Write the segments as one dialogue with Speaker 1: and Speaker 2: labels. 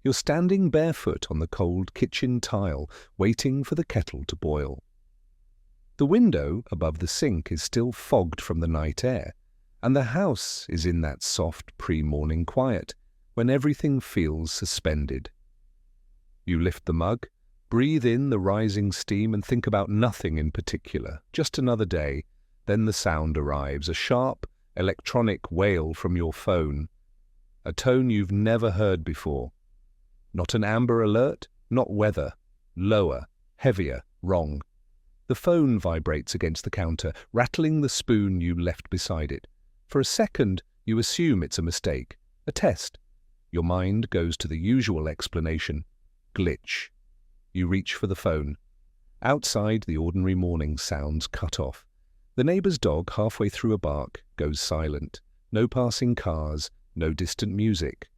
Speaker 1: You're standing barefoot on the cold kitchen tile, waiting for the kettle to boil. The window above the sink is still fogged from the night air, and the house is in that soft pre-morning quiet when everything feels suspended. You lift the mug, breathe in the rising steam and think about nothing in particular, just another day. Then the sound arrives, a sharp, electronic wail from your phone, a tone you've never heard before. Not an amber alert, not weather. Lower, heavier, wrong. The phone vibrates against the counter, rattling the spoon you left beside it. For a second, you assume it's a mistake, a test. Your mind goes to the usual explanation: glitch. You reach for the phone. Outside, the ordinary morning sounds cut off. The neighbor's dog, halfway through a bark, goes silent. No passing cars, no distant music.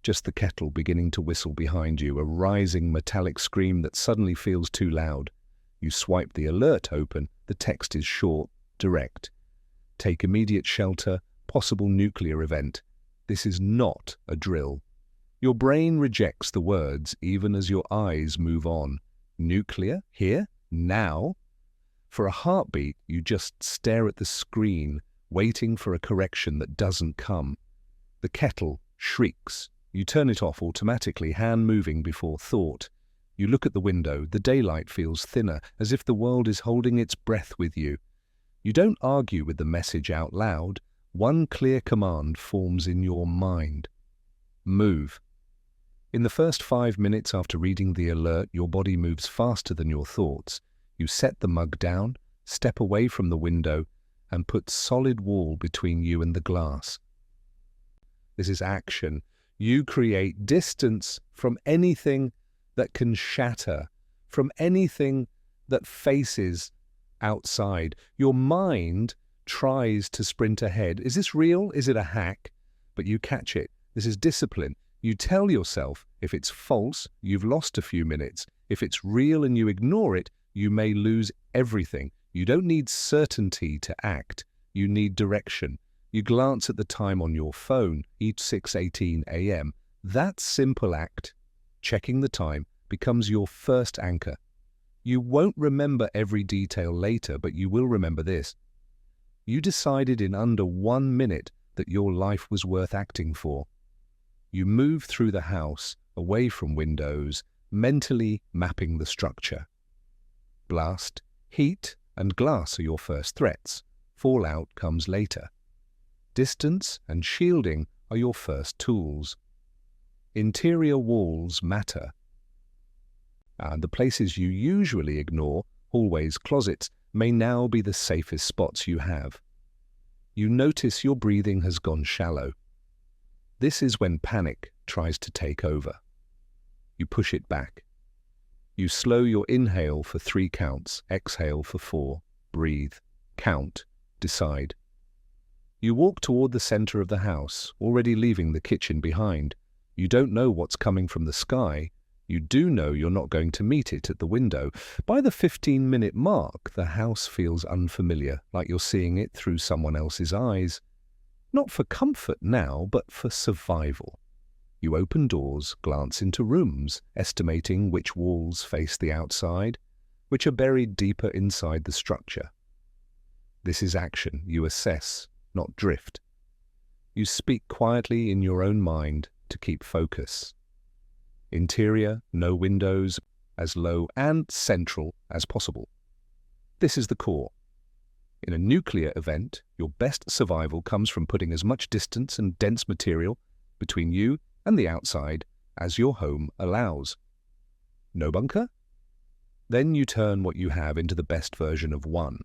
Speaker 1: Just the kettle beginning to whistle behind you, a rising metallic scream that suddenly feels too loud. You swipe the alert open. The text is short, direct. Take immediate shelter, possible nuclear event. This is not a drill. Your brain rejects the words even as your eyes move on. Nuclear? Here? Now? For a heartbeat, you just stare at the screen, waiting for a correction that doesn't come. The kettle shrieks. You turn it off automatically, hand moving before thought. You look at the window. The daylight feels thinner, as if the world is holding its breath with you. You don't argue with the message out loud. One clear command forms in your mind: move. In the first 5 minutes after reading the alert, your body moves faster than your thoughts. You set the mug down, step away from the window, and put solid wall between you and the glass. This is action. You create distance from anything that can shatter, from anything that faces outside. Your mind tries to sprint ahead. Is this real? Is it a hack? But you catch it. This is discipline. You tell yourself, if it's false, you've lost a few minutes. If it's real and you ignore it, you may lose everything. You don't need certainty to act. You need direction. You glance at the time on your phone, each 6:18 a.m. That simple act, checking the time, becomes your first anchor. You won't remember every detail later, but you will remember this. You decided in under 1 minute that your life was worth acting for. You move through the house, away from windows, mentally mapping the structure. Blast, heat, and glass are your first threats. Fallout comes later. Distance and shielding are your first tools. Interior walls matter. And the places you usually ignore, hallways, closets, may now be the safest spots you have. You notice your breathing has gone shallow. This is when panic tries to take over. You push it back. You slow your inhale for 3 counts, exhale for 4, breathe, count, decide. You walk toward the center of the house, already leaving the kitchen behind. You don't know what's coming from the sky. You do know you're not going to meet it at the window. By the 15-minute mark, the house feels unfamiliar, like you're seeing it through someone else's eyes. Not for comfort now, but for survival. You open doors, glance into rooms, estimating which walls face the outside, which are buried deeper inside the structure. This is action. You assess, not drift. You speak quietly in your own mind to keep focus. Interior, no windows, as low and central as possible. This is the core. In a nuclear event, your best survival comes from putting as much distance and dense material between you and the outside as your home allows. No bunker? Then you turn what you have into the best version of one.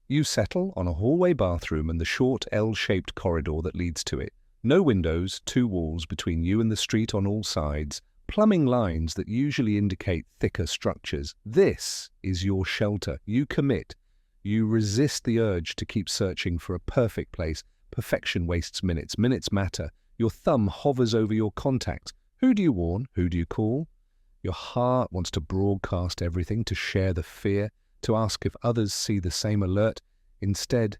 Speaker 1: You settle on a hallway bathroom and the short L-shaped corridor that leads to it. No windows, 2 walls between you and the street on all sides, plumbing lines that usually indicate thicker structures. This is your shelter. You commit. You resist the urge to keep searching for a perfect place. Perfection wastes minutes. Minutes matter. Your thumb hovers over your contacts. Who do you warn? Who do you call? Your heart wants to broadcast everything, to share the fear, to ask if others see the same alert. Instead,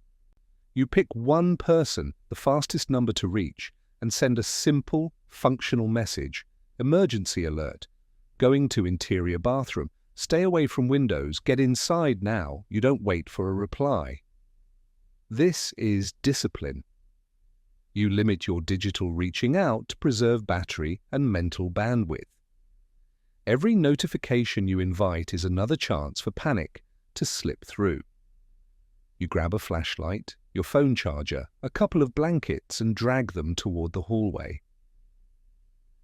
Speaker 1: you pick one person, the fastest number to reach, and send a simple, functional message. Emergency alert. Going to interior bathroom. Stay away from windows. Get inside now. You don't wait for a reply. This is discipline. You limit your digital reaching out to preserve battery and mental bandwidth. Every notification you invite is another chance for panic to slip through. You grab a flashlight, your phone charger, a couple of blankets and drag them toward the hallway.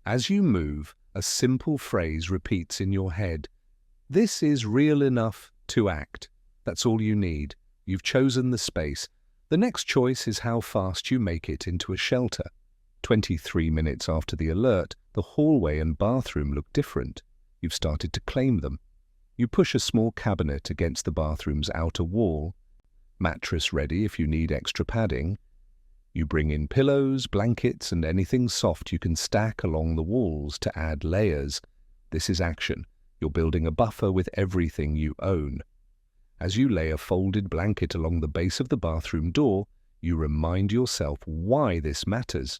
Speaker 1: As you move, a simple phrase repeats in your head. This is real enough to act. That's all you need. You've chosen the space. The next choice is how fast you make it into a shelter. 23 minutes after the alert, the hallway and bathroom look different. You've started to claim them. You push a small cabinet against the bathroom's outer wall. Mattress ready if you need extra padding. You bring in pillows, blankets, and anything soft you can stack along the walls to add layers. This is action. You're building a buffer with everything you own. As you lay a folded blanket along the base of the bathroom door, you remind yourself why this matters.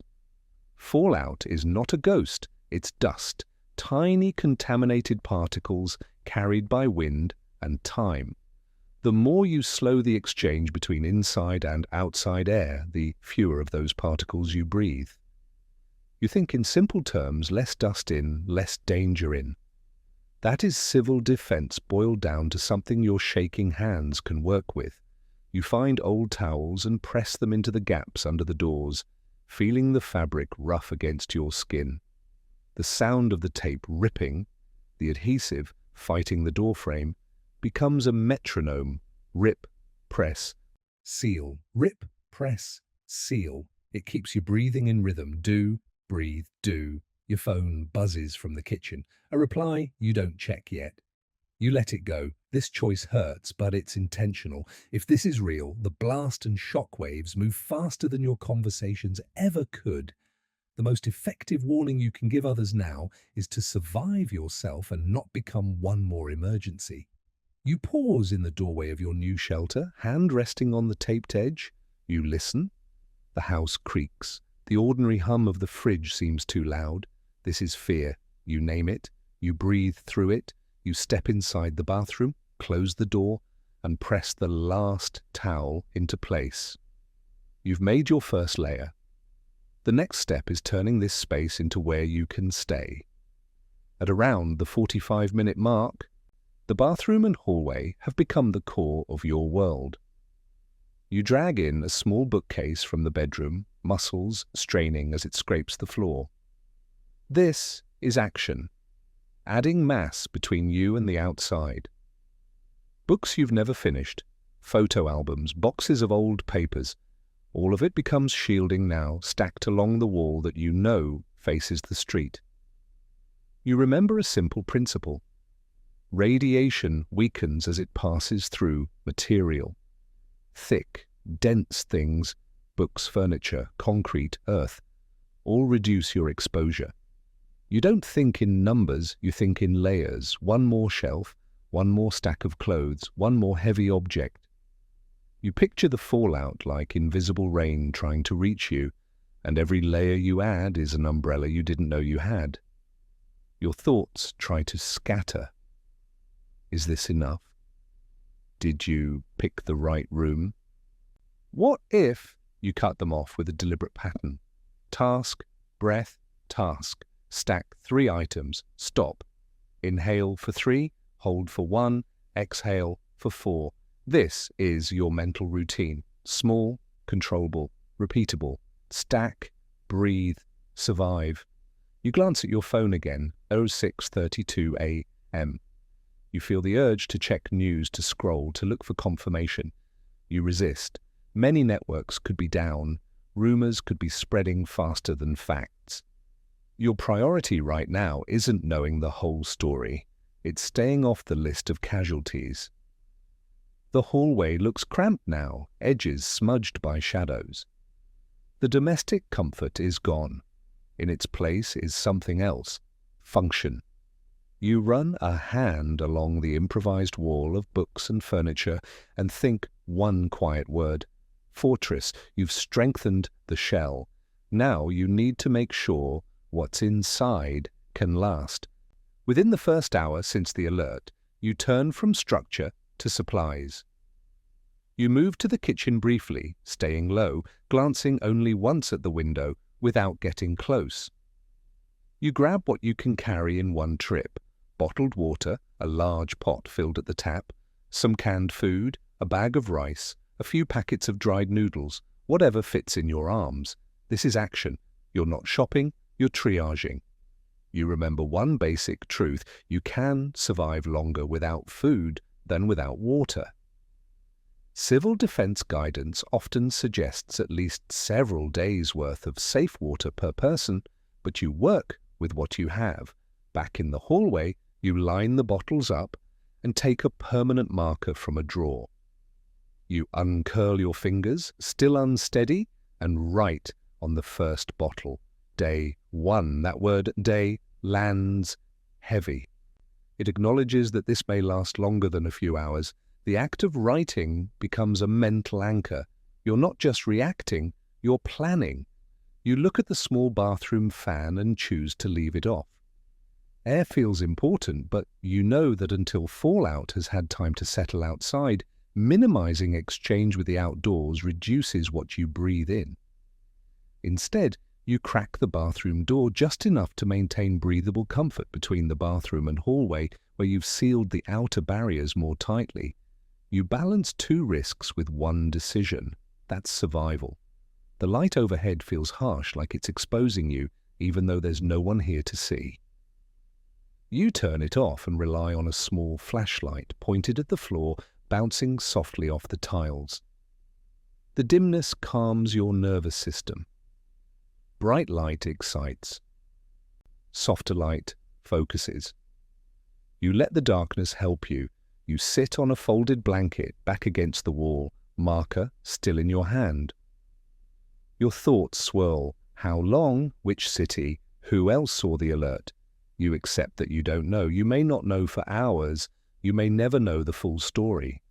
Speaker 1: Fallout is not a ghost, it's dust, tiny contaminated particles carried by wind and time. The more you slow the exchange between inside and outside air, the fewer of those particles you breathe. You think in simple terms, less dust in, less danger in. That is civil defense boiled down to something your shaking hands can work with. You find old towels and press them into the gaps under the doors, feeling the fabric rough against your skin. The sound of the tape ripping, the adhesive fighting the doorframe, becomes a metronome. Rip, press, seal. Rip, press, seal. It keeps you breathing in rhythm. Do, breathe, do. Your phone buzzes from the kitchen. A reply you don't check yet. You let it go. This choice hurts, but it's intentional. If this is real, the blast and shockwaves move faster than your conversations ever could. The most effective warning you can give others now is to survive yourself and not become one more emergency. You pause in the doorway of your new shelter, hand resting on the taped edge. You listen. The house creaks. The ordinary hum of the fridge seems too loud. This is fear. You name it. You breathe through it. You step inside the bathroom, close the door, and press the last towel into place. You've made your first layer. The next step is turning this space into where you can stay. At around the 45-minute mark, the bathroom and hallway have become the core of your world. You drag in a small bookcase from the bedroom, muscles straining as it scrapes the floor. This is action, adding mass between you and the outside. Books you've never finished, photo albums, boxes of old papers, all of it becomes shielding now, stacked along the wall that you know faces the street. You remember a simple principle. Radiation weakens as it passes through material. Thick, dense things, books, furniture, concrete, earth, all reduce your exposure. You don't think in numbers, you think in layers. One more shelf, one more stack of clothes, one more heavy object. You picture the fallout like invisible rain trying to reach you, and every layer you add is an umbrella you didn't know you had. Your thoughts try to scatter. Is this enough? Did you pick the right room? What if you cut them off with a deliberate pattern? Task, breath, task. Stack 3 items. Stop. Inhale for 3, hold for 1, exhale for 4. This is your mental routine. Small, controllable, repeatable. Stack, breathe, survive. You glance at your phone again, 06:32 a.m. You feel the urge to check news, to scroll, to look for confirmation. You resist. Many networks could be down. Rumors could be spreading faster than facts. Your priority right now isn't knowing the whole story. It's staying off the list of casualties. The hallway looks cramped now, edges smudged by shadows. The domestic comfort is gone. In its place is something else. Function. You run a hand along the improvised wall of books and furniture and think one quiet word. Fortress. You've strengthened the shell. Now you need to make sure what's inside can last. Within the first hour since the alert, you turn from structure to supplies. You move to the kitchen briefly, staying low, glancing only once at the window without getting close. You grab what you can carry in one trip: bottled water, a large pot filled at the tap, some canned food, a bag of rice, a few packets of dried noodles, whatever fits in your arms. This is action. You're not shopping, you're triaging. You remember one basic truth: you can survive longer without food than without water. Civil defense guidance often suggests at least several days' worth of safe water per person, but you work with what you have. Back in the hallway, you line the bottles up and take a permanent marker from a drawer. You uncurl your fingers, still unsteady, and write on the first bottle. Day 1. That word day lands heavy. It acknowledges that this may last longer than a few hours. The act of writing becomes a mental anchor. You're not just reacting, you're planning. You look at the small bathroom fan and choose to leave it off. Air feels important, but you know that until fallout has had time to settle outside, minimizing exchange with the outdoors reduces what you breathe in. Instead, you crack the bathroom door just enough to maintain breathable comfort between the bathroom and hallway, where you've sealed the outer barriers more tightly. You balance two risks with one decision. That's survival. The light overhead feels harsh, like it's exposing you, even though there's no one here to see. You turn it off and rely on a small flashlight pointed at the floor, bouncing softly off the tiles. The dimness calms your nervous system. Bright light excites. Softer light focuses. You let the darkness help you. You sit on a folded blanket back against the wall, marker still in your hand. Your thoughts swirl. How long? Which city? Who else saw the alert? You accept that you don't know. You may not know for hours. You may never know the full story.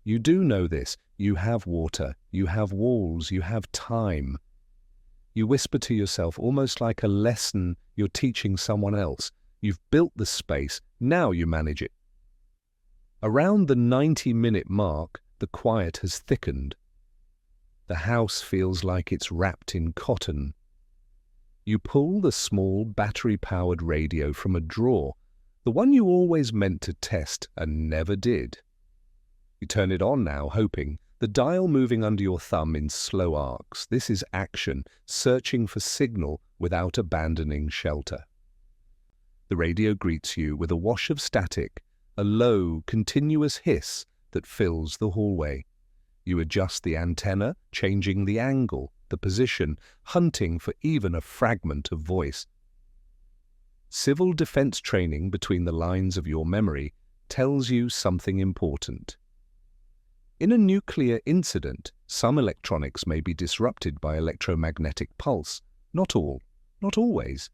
Speaker 1: You do know this. You have water. You have walls. You have time. You whisper to yourself, almost like a lesson you're teaching someone else. You've built the space. Now you manage it. Around the 90-minute mark, the quiet has thickened. The house feels like it's wrapped in cotton. You pull the small battery-powered radio from a drawer, the one you always meant to test and never did. You turn it on now, hoping, the dial moving under your thumb in slow arcs. This is action, searching for signal without abandoning shelter. The radio greets you with a wash of static, a low, continuous hiss that fills the hallway. You adjust the antenna, changing the angle, the position, hunting for even a fragment of voice. Civil defense training between the lines of your memory tells you something important. In a nuclear incident, some electronics may be disrupted by electromagnetic pulse. Not all, not always,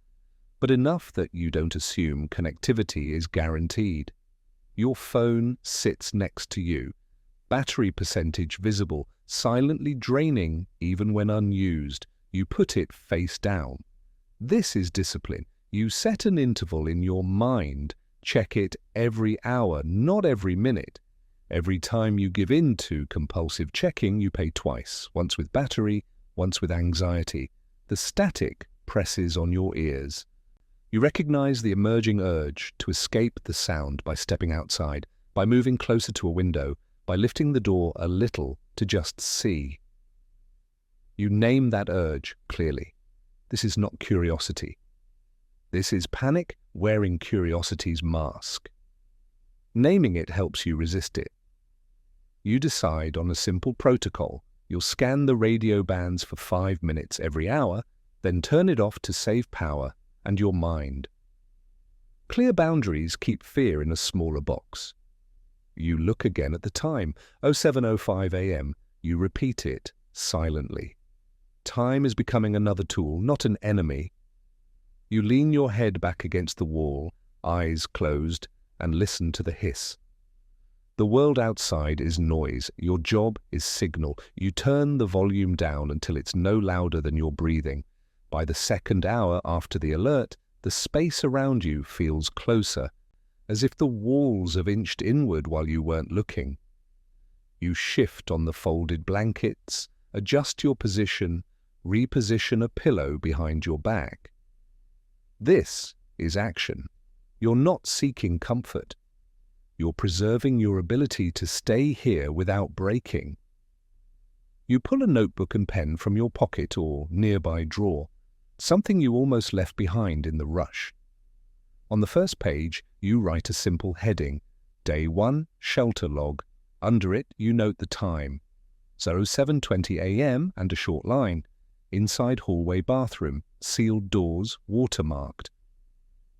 Speaker 1: but enough that you don't assume connectivity is guaranteed. Your phone sits next to you, battery percentage visible, silently draining even when unused. You put it face down. This is discipline. You set an interval in your mind. Check it every hour, not every minute. Every time you give in to compulsive checking, you pay twice, once with battery, once with anxiety. The static presses on your ears. You recognize the emerging urge to escape the sound by stepping outside, by moving closer to a window, by lifting the door a little to just see. You name that urge clearly. This is not curiosity. This is panic wearing curiosity's mask. Naming it helps you resist it. You decide on a simple protocol. You'll scan the radio bands for 5 minutes every hour, then turn it off to save power and your mind. Clear boundaries keep fear in a smaller box. You look again at the time, 07:05 a.m. You repeat it silently. Time is becoming another tool, not an enemy. You lean your head back against the wall, eyes closed, and listen to the hiss. The world outside is noise. Your job is signal. You turn the volume down until it's no louder than your breathing. By the second hour after the alert, The space around you feels closer, as if the walls have inched inward while you weren't looking. You shift on the folded blankets, adjust your position, reposition a pillow behind your back. This is action. You're not seeking comfort. You're preserving your ability to stay here without breaking. You pull a notebook and pen from your pocket or nearby drawer, something you almost left behind in the rush. On the first page, you write a simple heading, Day 1, Shelter Log. Under it, you note the time, 07:20 a.m. and a short line, inside hallway bathroom, sealed doors, watermarked.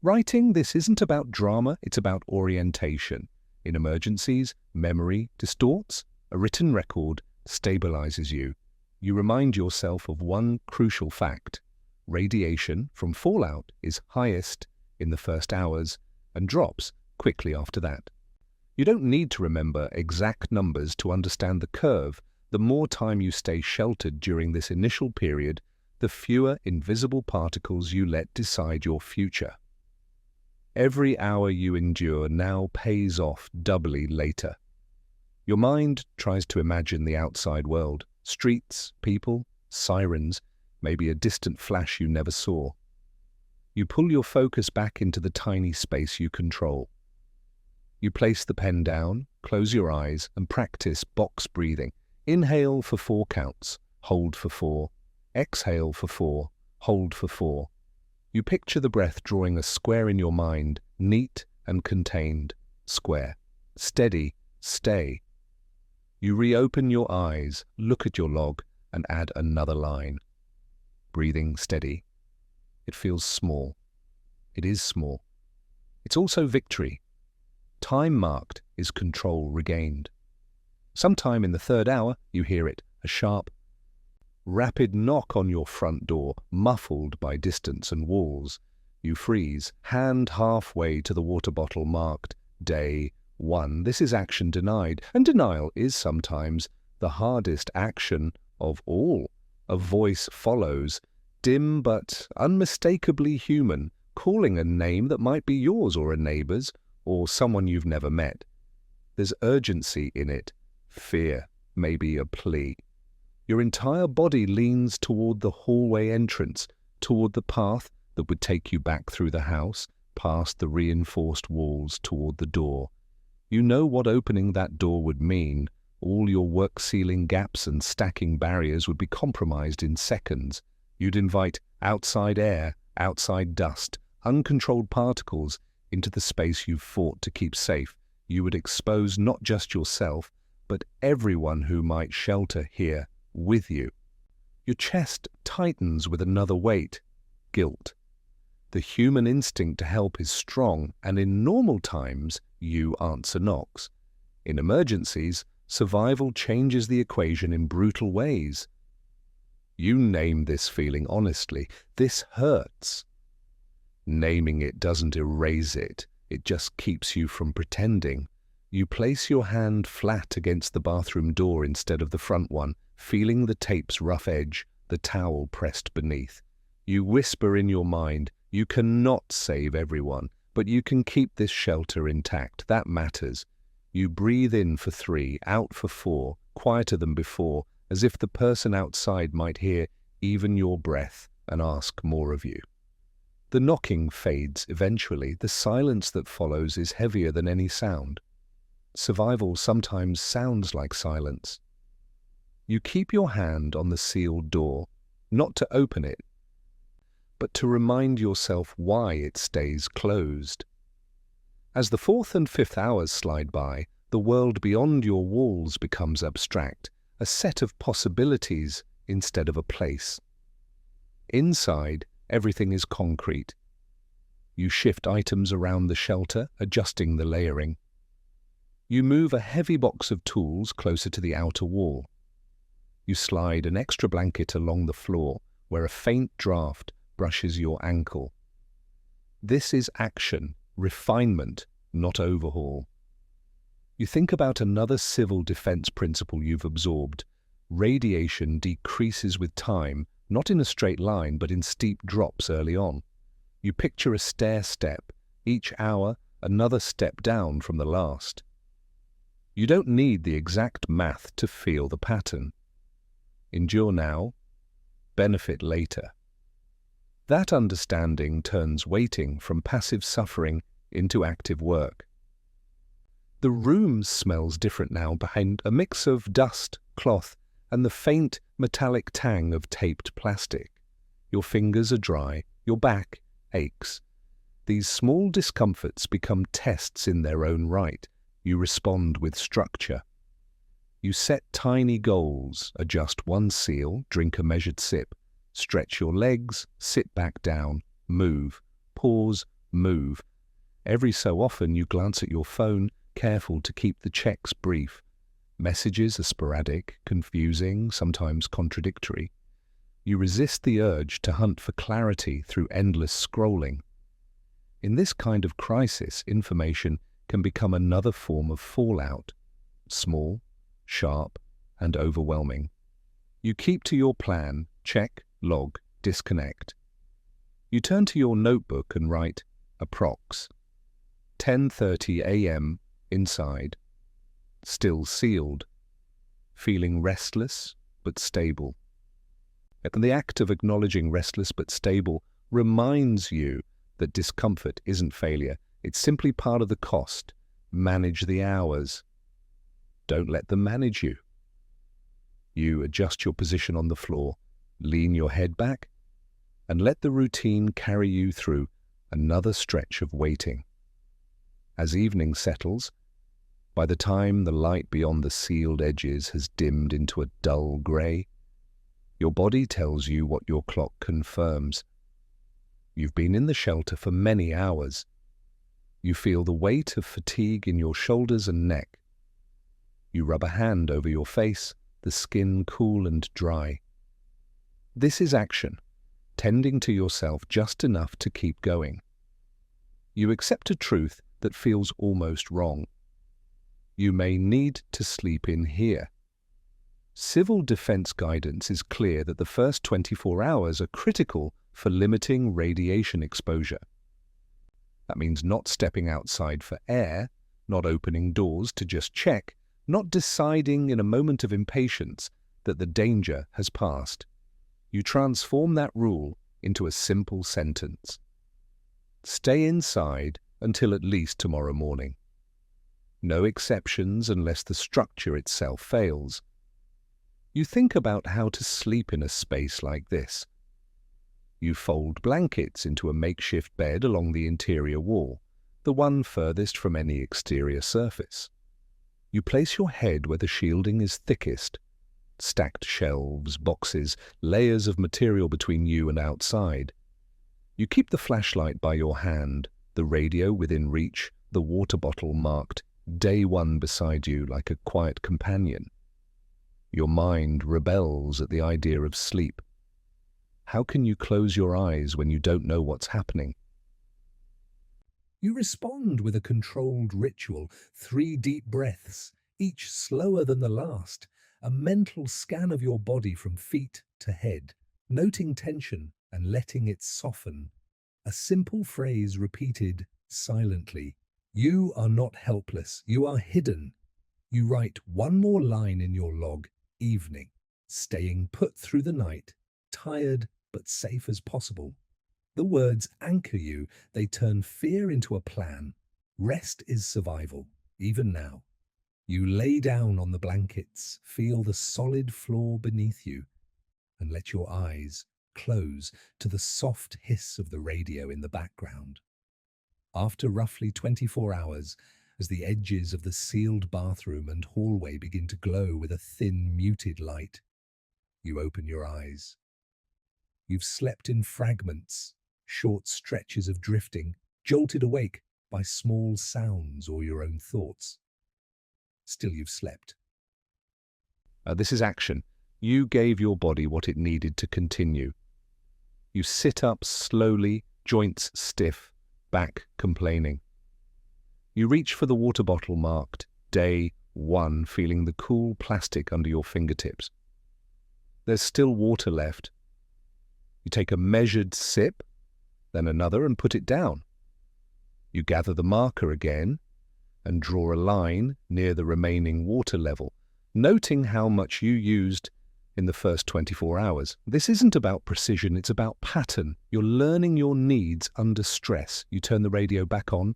Speaker 1: Writing this isn't about drama, it's about orientation. In emergencies, memory distorts. A written record stabilizes you. You remind yourself of one crucial fact. Radiation from fallout is highest in the first hours and drops quickly after that. You don't need to remember exact numbers to understand the curve. The more time you stay sheltered during this initial period, the fewer invisible particles you let decide your future. Every hour you endure now pays off doubly later. Your mind tries to imagine the outside world, streets, people, sirens, maybe a distant flash you never saw. You pull your focus back into the tiny space you control. You place the pen down, close your eyes, and practice box breathing. Inhale for 4 counts, hold for 4, exhale for 4, hold for 4. You picture the breath drawing a square in your mind, neat and contained, square, steady, stay. You reopen your eyes, look at your log, and add another line. Breathing steady. It feels small. It is small. It's also victory. Time marked is control regained. Sometime in the 3rd hour, you hear it, a sharp, rapid knock on your front door, muffled by distance and walls. You freeze, hand halfway to the water bottle marked Day 1. This is action denied, and denial is sometimes the hardest action of all. A voice follows, dim but unmistakably human, calling a name that might be yours or a neighbor's or someone you've never met. There's urgency in it, fear, maybe a plea. Your entire body leans toward the hallway entrance, toward the path that would take you back through the house, past the reinforced walls toward the door. You know what opening that door would mean. All your work-sealing gaps and stacking barriers would be compromised in seconds. You'd invite outside air, outside dust, uncontrolled particles into the space you've fought to keep safe. You would expose not just yourself, but everyone who might shelter here with you. Your chest tightens with another weight, guilt. The human instinct to help is strong, and in normal times, you answer knocks. In emergencies, survival changes the equation in brutal ways. You name this feeling honestly. This hurts. Naming it doesn't erase it. It just keeps you from pretending. You place your hand flat against the bathroom door instead of the front one, feeling the tape's rough edge, the towel pressed beneath. You whisper in your mind, you cannot save everyone, but you can keep this shelter intact. That matters. You breathe in for 3, out for 4, quieter than before, as if the person outside might hear even your breath and ask more of you. The knocking fades eventually. The silence that follows is heavier than any sound. Survival sometimes sounds like silence. You keep your hand on the sealed door, not to open it, but to remind yourself why it stays closed. As the 4th and 5th hours slide by, the world beyond your walls becomes abstract, a set of possibilities instead of a place. Inside, everything is concrete. You shift items around the shelter, adjusting the layering. You move a heavy box of tools closer to the outer wall. You slide an extra blanket along the floor, where a faint draft brushes your ankle. This is action, refinement, not overhaul. You think about another civil defense principle you've absorbed. Radiation decreases with time, not in a straight line, but in steep drops early on. You picture a stair step, each hour another step down from the last. You don't need the exact math to feel the pattern. Endure now, benefit later. That understanding turns waiting from passive suffering into active work. The room smells different now behind a mix of dust, cloth, and the faint metallic tang of taped plastic. Your fingers are dry, your back aches. These small discomforts become tests in their own right. You respond with structure. You set tiny goals, adjust one seal, drink a measured sip, stretch your legs, sit back down, move, pause, move. Every so often you glance at your phone, careful to keep the checks brief. Messages are sporadic, confusing, sometimes contradictory. You resist the urge to hunt for clarity through endless scrolling. In this kind of crisis, information can become another form of fallout, small, sharp, and overwhelming. You keep to your plan, check, log, disconnect. You turn to your notebook and write, approx. 10:30 a.m. inside. Still sealed. Feeling restless but stable. And the act of acknowledging restless but stable reminds you that discomfort isn't failure. It's simply part of the cost. Manage the hours. Don't let them manage you. You adjust your position on the floor, lean your head back, and let the routine carry you through another stretch of waiting. As evening settles, by the time the light beyond the sealed edges has dimmed into a dull grey, your body tells you what your clock confirms. You've been in the shelter for many hours. You feel the weight of fatigue in your shoulders and neck. You rub a hand over your face, the skin cool and dry. This is action, tending to yourself just enough to keep going. You accept a truth that feels almost wrong. You may need to sleep in here. Civil defense guidance is clear that the first 24 hours are critical for limiting radiation exposure. That means not stepping outside for air, not opening doors to just check, not deciding in a moment of impatience that the danger has passed. You transform that rule into a simple sentence. Stay inside until at least tomorrow morning. No exceptions unless the structure itself fails. You think about how to sleep in a space like this. You fold blankets into a makeshift bed along the interior wall, the one furthest from any exterior surface. You place your head where the shielding is thickest. Stacked shelves, boxes, layers of material between you and outside. You keep the flashlight by your hand, the radio within reach, the water bottle marked Day 1 beside you like a quiet companion. Your mind rebels at the idea of sleep. How can you close your eyes when you don't know what's happening? You respond with a controlled ritual, 3 deep breaths, each slower than the last, a mental scan of your body from feet to head, noting tension and letting it soften. A simple phrase repeated silently. You are not helpless, you are hidden. You write one more line in your log, evening, staying put through the night, tired but safe as possible. The words anchor you, they turn fear into a plan. Rest is survival, even now. You lay down on the blankets, feel the solid floor beneath you, and let your eyes close to the soft hiss of the radio in the background. After roughly 24 hours, as the edges of the sealed bathroom and hallway begin to glow with a thin, muted light, you open your eyes. You've slept in fragments, short stretches of drifting, jolted awake by small sounds or your own thoughts. Still you've slept. This is action. You gave your body what it needed to continue. You sit up slowly, joints stiff, back complaining. You reach for the water bottle marked Day 1, feeling the cool plastic under your fingertips. There's still water left. You take a measured sip, then another and put it down. You gather the marker again and draw a line near the remaining water level, noting how much you used in the first 24 hours. This isn't about precision, it's about pattern. You're learning your needs under stress. You turn the radio back on,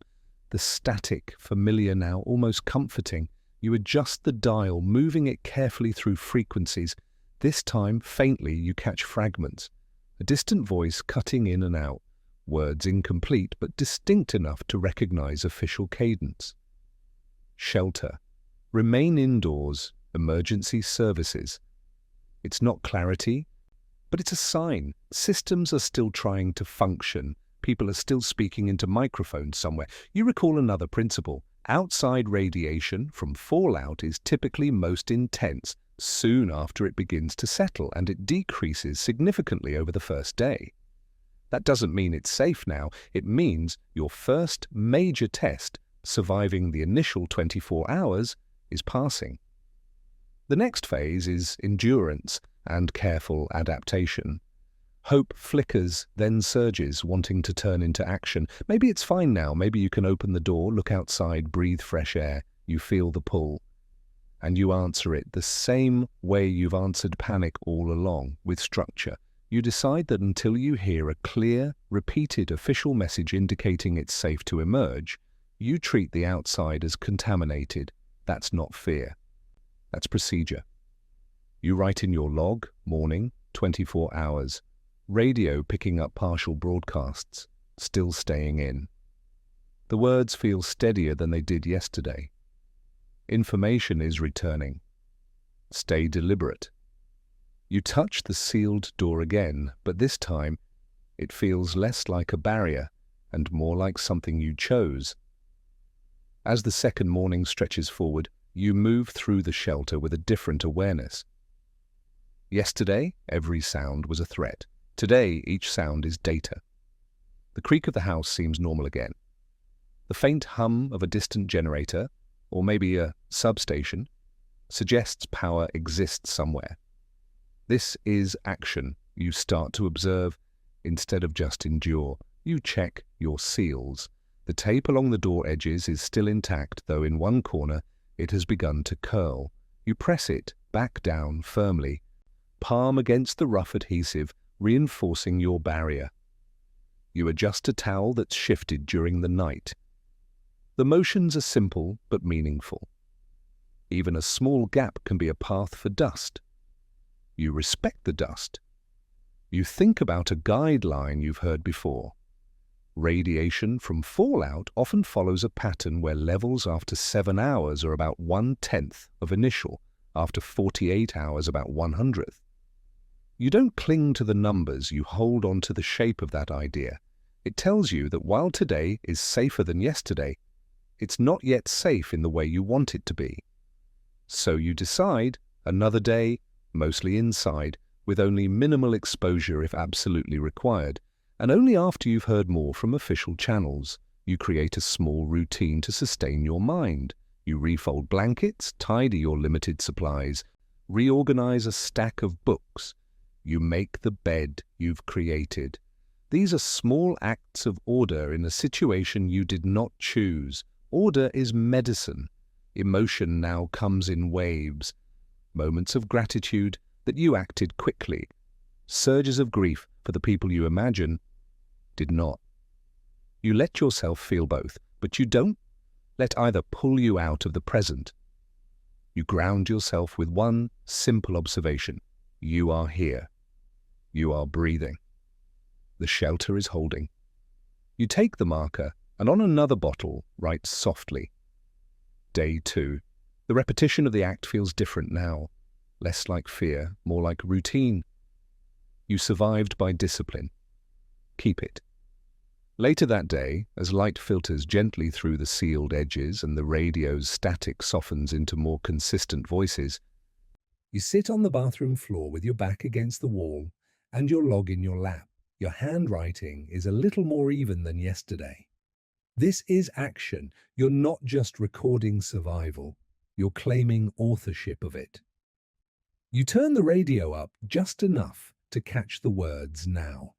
Speaker 1: the static, familiar now, almost comforting. You adjust the dial, moving it carefully through frequencies. This time, faintly, you catch fragments. A distant voice cutting in and out, words incomplete but distinct enough to recognize official cadence. Shelter. Remain indoors. Emergency services. It's not clarity, but it's a sign. Systems are still trying to function. People are still speaking into microphones somewhere. You recall another principle. Outside radiation from fallout is typically most intense soon after it begins to settle, and it decreases significantly over the first day. That doesn't mean it's safe now. It means your first major test, surviving the initial 24 hours, is passing. The next phase is endurance and careful adaptation. Hope flickers, then surges, wanting to turn into action. Maybe it's fine now. Maybe you can open the door, look outside, breathe fresh air. You feel the pull. And you answer it the same way you've answered panic all along, with structure. You decide that until you hear a clear, repeated official message indicating it's safe to emerge, you treat the outside as contaminated. That's not fear. That's procedure. You write in your log, morning, 24 hours. Radio picking up partial broadcasts, still staying in. The words feel steadier than they did yesterday. Information is returning. Stay deliberate. You touch the sealed door again, but this time it feels less like a barrier and more like something you chose. As the second morning stretches forward, you move through the shelter with a different awareness. Yesterday, every sound was a threat. Today, each sound is data. The creak of the house seems normal again. The faint hum of a distant generator, or maybe a substation, suggests power exists somewhere. This is action. You start to observe instead of just endure. You check your seals. The tape along the door edges is still intact, though in one corner it has begun to curl. You press it back down firmly, palm against the rough adhesive, reinforcing your barrier. You adjust a towel that's shifted during the night. The motions are simple but meaningful. Even a small gap can be a path for dust. You respect the dust. You think about a guideline you've heard before. Radiation from fallout often follows a pattern where levels after 7 hours are about 1/10 of initial, after 48 hours about 1/100th. You don't cling to the numbers, you hold on to the shape of that idea. It tells you that while today is safer than yesterday, it's not yet safe in the way you want it to be. So you decide, another day, mostly inside, with only minimal exposure if absolutely required, and only after you've heard more from official channels. You create a small routine to sustain your mind. You refold blankets, tidy your limited supplies, reorganize a stack of books. You make the bed you've created. These are small acts of order in a situation you did not choose. Order is medicine. Emotion now comes in waves. Moments of gratitude that you acted quickly. Surges of grief for the people you imagine did not. You let yourself feel both, but you don't let either pull you out of the present. You ground yourself with one simple observation. You are here. You are breathing. The shelter is holding. You take the marker and on another bottle write softly. Day 2. The repetition of the act feels different now. Less like fear, more like routine. You survived by discipline. Keep it. Later that day, as light filters gently through the sealed edges and the radio's static softens into more consistent voices, you sit on the bathroom floor with your back against the wall and your log in your lap. Your handwriting is a little more even than yesterday. This is action. You're not just recording survival. You're claiming authorship of it. You turn the radio up just enough to catch the words now.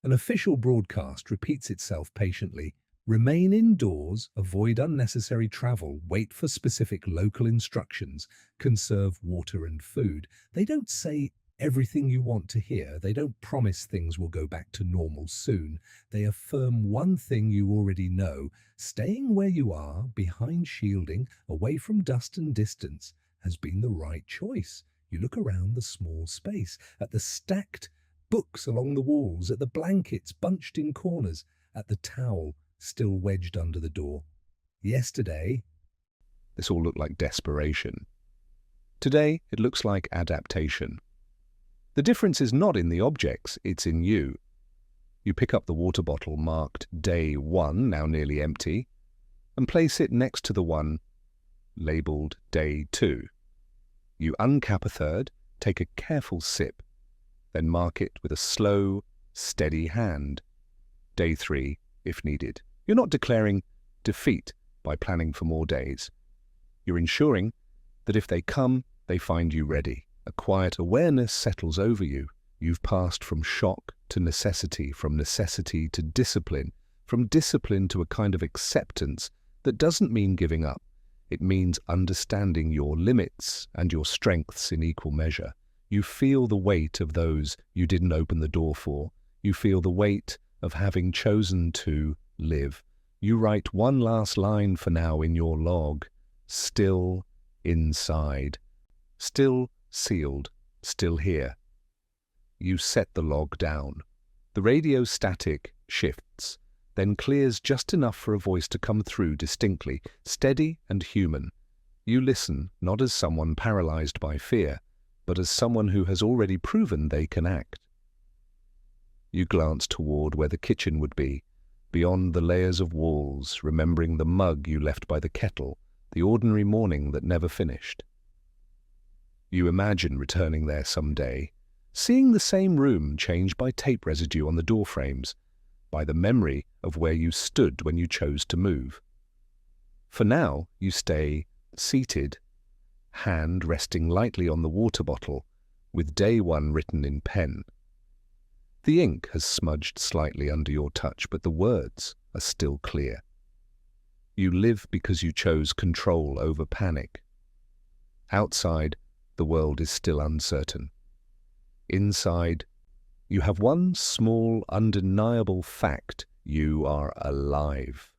Speaker 1: An official broadcast repeats itself patiently. Remain indoors, avoid unnecessary travel, wait for specific local instructions, conserve water and food. They don't say everything you want to hear. They don't promise things will go back to normal soon. They affirm one thing you already know. Staying where you are, behind shielding, away from dust and distance, has been the right choice. You look around the small space, at the stacked books along the walls, at the blankets bunched in corners, at the towel still wedged under the door. Yesterday, this all looked like desperation. Today, it looks like adaptation. The difference is not in the objects, it's in you. You pick up the water bottle marked Day 1, now nearly empty, and place it next to the one labelled Day 2. You uncap a third, take a careful sip, then mark it with a slow, steady hand. Day 3, if needed. You're not declaring defeat by planning for more days. You're ensuring that if they come, they find you ready. A quiet awareness settles over you. You've passed from shock to necessity, from necessity to discipline, from discipline to a kind of acceptance that doesn't mean giving up. It means understanding your limits and your strengths in equal measure. You feel the weight of those you didn't open the door for. You feel the weight of having chosen to live. You write one last line for now in your log. Still inside. Still sealed. Still here. You set the log down. The radio static shifts, then clears just enough for a voice to come through distinctly, steady and human. You listen, not as someone paralyzed by fear, but as someone who has already proven they can act. You glance toward where the kitchen would be, beyond the layers of walls, remembering the mug you left by the kettle, the ordinary morning that never finished. You imagine returning there someday, seeing the same room changed by tape residue on the door frames, by the memory of where you stood when you chose to move. For now, you stay seated, hand resting lightly on the water bottle, with Day 1 written in pen. The ink has smudged slightly under your touch, but the words are still clear. You live because you chose control over panic. Outside, the world is still uncertain. Inside, you have one small, undeniable fact: you are alive.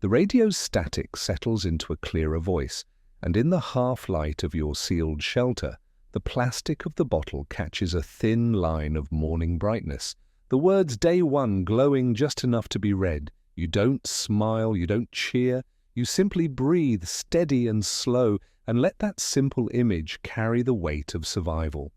Speaker 1: The radio's static settles into a clearer voice, and in the half-light of your sealed shelter, the plastic of the bottle catches a thin line of morning brightness. The words Day 1 glowing just enough to be read. You don't smile, you don't cheer, you simply breathe steady and slow, and let that simple image carry the weight of survival.